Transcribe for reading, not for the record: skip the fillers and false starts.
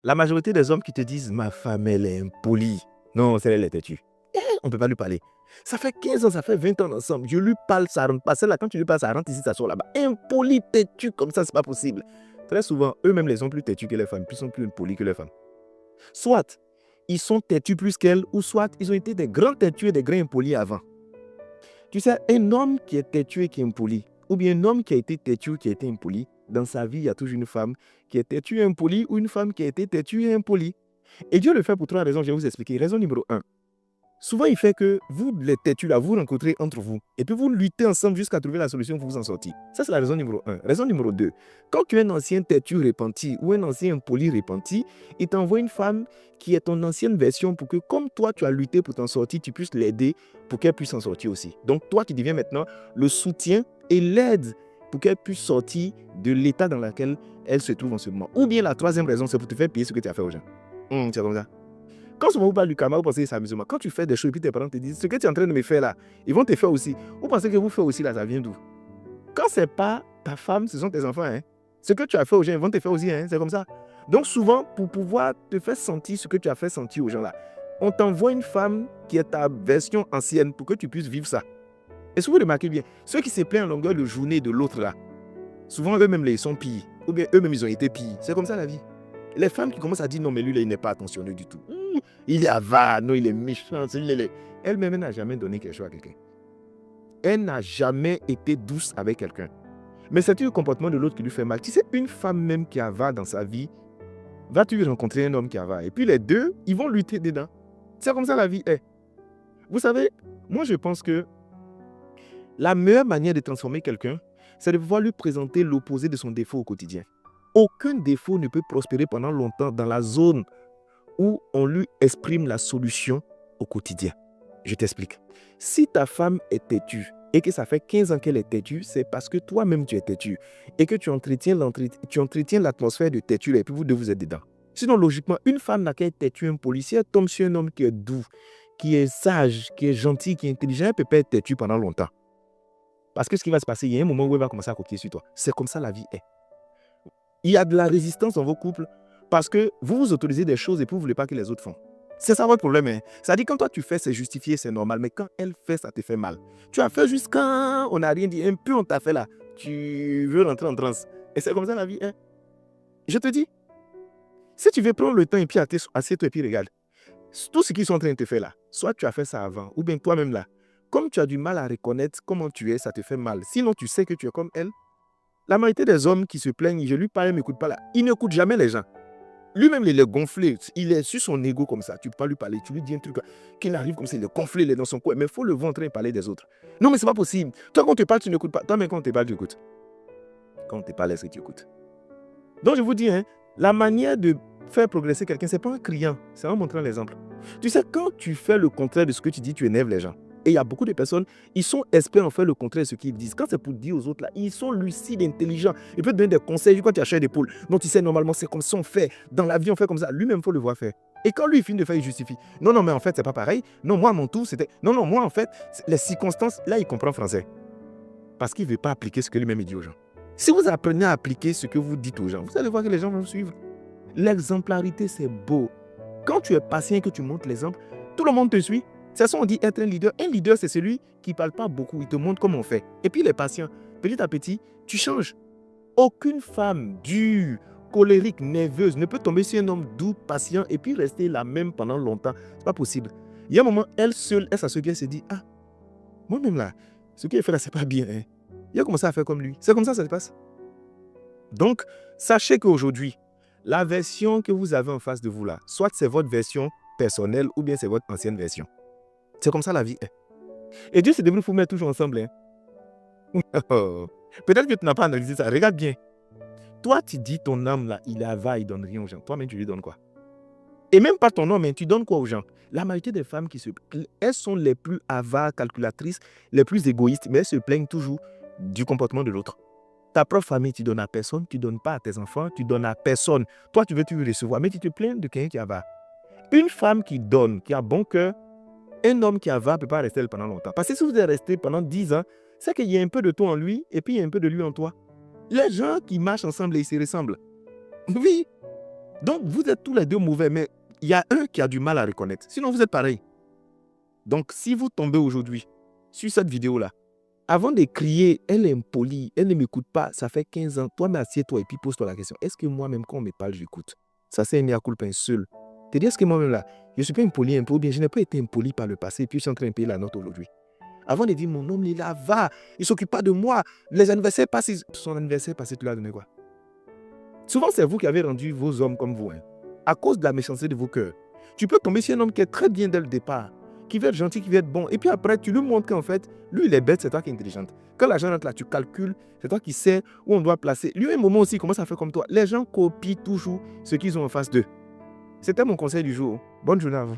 La majorité des hommes qui te disent « ma femme, elle est impolie ». Non, celle-là, elle est têtue. On ne peut pas lui parler. Ça fait 15 ans, ça fait 20 ans ensemble. Je lui parle, ça rentre pas. Celle-là, quand tu lui parles, ça rentre ici, ça sort là-bas. Impoli, têtu, comme ça, c'est pas possible. Très souvent, eux-mêmes, les sont plus têtus que les femmes. Ils sont plus impolis que les femmes. Soit, ils sont têtus plus qu'elles, ou soit, ils ont été des grands têtus et des grands impolis avant. Tu sais, un homme qui est têtu et qui est impoli, ou bien un homme qui a été têtu et qui a été impoli, dans sa vie, il y a toujours une femme qui est têtue et impolie ou une femme qui a été têtue et impolie. Et Dieu le fait pour 3 raisons, je vais vous expliquer. Raison numéro 1. Souvent, il fait que vous, les têtus, là, vous rencontrez entre vous. Et puis, vous luttez ensemble jusqu'à trouver la solution pour vous en sortir. Ça, c'est la raison numéro 1. Raison numéro 2. Quand tu es un ancien têtu repenti ou un ancien impoli repenti, il t'envoie une femme qui est ton ancienne version pour que, comme toi, tu as lutté pour t'en sortir, tu puisses l'aider pour qu'elle puisse s'en sortir aussi. Donc, toi, tu deviens maintenant le soutien et l'aide pour qu'elle puisse sortir de l'état dans lequel elle se trouve en ce moment. Ou bien la troisième raison, c'est pour te faire payer ce que tu as fait aux gens. C'est comme ça. Quand souvent vous parlez du karma, vous pensez que c'est amusement. Quand tu fais des choses et puis tes parents te disent ce que tu es en train de me faire là, ils vont te faire aussi. Vous pensez que vous faites aussi là, ça vient d'où? Quand ce n'est pas ta femme, ce sont tes enfants. Hein. Ce que tu as fait aux gens, ils vont te faire aussi. Hein. C'est comme ça. Donc souvent, pour pouvoir te faire sentir ce que tu as fait sentir aux gens là, on t'envoie une femme qui est ta version ancienne pour que tu puisses vivre ça. Et si vous remarquez bien, ceux qui se plaignent en longueur de journée de l'autre là, souvent eux-mêmes ils sont pires. Ou bien eux-mêmes ils ont été pires. C'est comme ça la vie. Les femmes qui commencent à dire non, mais lui, là, il n'est pas attentionné du tout. Il est avare, non, il est méchant. Elle-même n'a jamais donné quelque chose à quelqu'un. Elle n'a jamais été douce avec quelqu'un. Mais c'est le comportement de l'autre qui lui fait mal. Tu sais, une femme même qui est avare dans sa vie, va-tu rencontrer un homme qui est avare? Et puis les deux, ils vont lutter dedans. C'est comme ça la vie est. Vous savez, moi je pense que la meilleure manière de transformer quelqu'un, c'est de pouvoir lui présenter l'opposé de son défaut au quotidien. Aucun défaut ne peut prospérer pendant longtemps dans la zone où on lui exprime la solution au quotidien. Je t'explique. Si ta femme est têtue et que ça fait 15 ans qu'elle est têtue, c'est parce que toi-même tu es têtu et que tu entretiens l'atmosphère de têtue et puis vous deux vous êtes dedans. Sinon, logiquement, une femme n'a qu'à être têtue, un policier tombe sur un homme qui est doux, qui est sage, qui est gentil, qui est intelligent, elle ne peut pas être têtue pendant longtemps. Parce que ce qui va se passer, il y a un moment où elle va commencer à coquiller sur toi. C'est comme ça la vie est. Il y a de la résistance dans vos couples parce que vous vous autorisez des choses et puis vous ne voulez pas que les autres font. C'est ça votre problème. Hein? Ça dit quand toi tu fais, c'est justifié, c'est normal. Mais quand elle fait, ça te fait mal. Tu as fait jusqu'à... On n'a rien dit. Un peu on t'a fait là. Tu veux rentrer en transe. Et c'est comme ça la vie. Hein? Je te dis, si tu veux prendre le temps et puis assieds-toi et puis regarde. Tout ce qu'ils sont en train de te faire là, soit tu as fait ça avant, ou bien toi-même là. Comme tu as du mal à reconnaître comment tu es, ça te fait mal. Sinon, tu sais que tu es comme elle. La majorité des hommes qui se plaignent, je lui parle, il ne m'écoute pas là. Il n'écoute jamais les gens. Lui-même, il est gonflé. Il est sur son ego comme ça. Tu ne peux pas lui parler. Tu lui dis un truc qu'il arrive comme ça, il est gonflé, il est dans son coin. Mais il faut le voir en train de parler des autres. Non, mais ce n'est pas possible. Toi, quand on te parle, tu n'écoutes pas. Toi, mais quand on te parle, tu écoutes. Quand on te parle, est-ce que tu écoutes? Donc, je vous dis, hein, la manière de faire progresser quelqu'un, ce n'est pas en criant, c'est en montrant l'exemple. Tu sais, quand tu fais le contraire de ce que tu dis, tu énerves les gens. Et il y a beaucoup de personnes, ils sont experts en faire le contraire de ce qu'ils disent. Quand c'est pour dire aux autres, là, ils sont lucides, intelligents. Ils peuvent donner des conseils quand tu achètes des poules. Donc, tu sais, normalement, c'est comme ça on fait. Dans la vie, on fait comme ça. Lui-même, il faut le voir faire. Et quand lui, il finit de faire, il justifie. Non, non, mais en fait, c'est pas pareil. Non, moi, mon tour, c'était... Non, non, moi, en fait, les circonstances, là, il comprend français. Parce qu'il ne veut pas appliquer ce que lui-même dit aux gens. Si vous apprenez à appliquer ce que vous dites aux gens, vous allez voir que les gens vont vous suivre. L'exemplarité, c'est beau. Quand tu es patient et que tu montres l'exemple, tout le monde te suit. C'est ça, on dit être un leader. Un leader, c'est celui qui ne parle pas beaucoup. Il te montre comment on fait. Et puis, il est patient. Petit à petit, tu changes. Aucune femme dure, colérique, nerveuse ne peut tomber sur un homme doux, patient et puis rester la même pendant longtemps. Ce n'est pas possible. Il y a un moment, elle seule, elle s'assoit bien et se dit, ah, moi-même là, ce qu'il a fait là, c'est pas bien. Hein. Il a commencé à faire comme lui. C'est comme ça que ça se passe. Donc, sachez qu'aujourd'hui, la version que vous avez en face de vous là, soit c'est votre version personnelle ou bien c'est votre ancienne version. C'est comme ça la vie est. Et Dieu se débrouille pour mettre toujours ensemble. Hein? Peut-être que tu n'as pas analysé ça. Regarde bien. Toi, tu dis ton âme là, il est avare, il ne donne rien aux gens. Toi-même, tu lui donnes quoi? Et même pas ton homme, mais tu donnes quoi aux gens? La majorité des femmes qui se plaignent, elles sont les plus avares, calculatrices, les plus égoïstes, mais elles se plaignent toujours du comportement de l'autre. Ta propre famille, tu donnes à personne, tu ne donnes pas à tes enfants, tu donnes à personne. Toi, tu veux tout recevoir, mais tu te plains de quelqu'un qui est avare. Une femme qui donne, qui a bon cœur, un homme qui est avare ne peut pas rester pendant longtemps. Parce que si vous êtes resté pendant 10 ans, c'est qu'il y a un peu de toi en lui et puis il y a un peu de lui en toi. Les gens qui marchent ensemble, ils se ressemblent. Oui. Donc, vous êtes tous les deux mauvais, mais il y a un qui a du mal à reconnaître. Sinon, vous êtes pareil. Donc, si vous tombez aujourd'hui sur cette vidéo-là, avant de crier, elle est impolie, elle ne m'écoute pas, ça fait 15 ans, toi, mais assieds-toi et puis pose-toi la question. Est-ce que moi-même, quand on me parle, j'écoute? Ça, c'est un mea culpa, un seul. Te dire, est-ce que moi-même, là, je ne suis pas impoli un peu, ou bien je n'ai pas été impoli par le passé, et puis je suis en train de payer la note aujourd'hui. Avant de dire, mon homme, il est là, va, il ne s'occupe pas de moi. Les anniversaires passent, son anniversaire passé, tu l'as donné quoi? Souvent, c'est vous qui avez rendu vos hommes comme vous, hein, à cause de la méchanceté de vos cœurs. Tu peux tomber sur un homme qui est très bien dès le départ, qui veut être gentil, qui veut être bon. Et puis après, tu lui montres qu'en fait, lui, il est bête, c'est toi qui es intelligente. Quand l'argent rentre là, tu calcules, c'est toi qui sais où on doit placer. Lui, à un moment aussi, il commence à faire comme toi. Les gens copient toujours ce qu'ils ont en face d'eux. C'était mon conseil du jour. Bonne journée à vous.